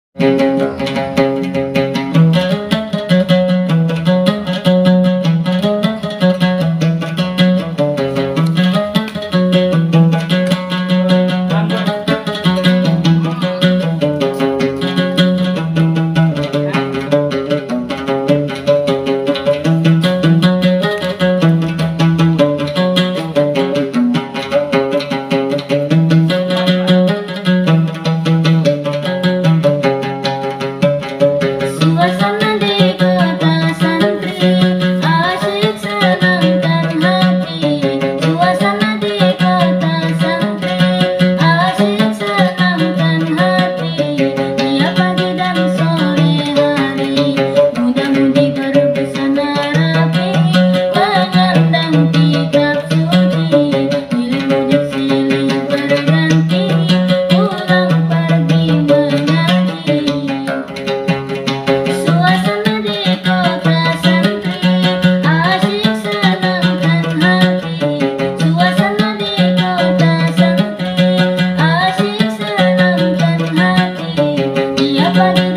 Suasana di kota santri asyik senangkan hati. Suasana di kota santri asyik senangkan hati. Tiap pagi dan sore hari muda-mudi berbusana rapi, mengandang kitab suci, silih silih berganti, pulang pergi mengaji. Suasana di kota santri asyik senangkan hati. Suasana di kota santri asyik senangkan hati. Tiap pagi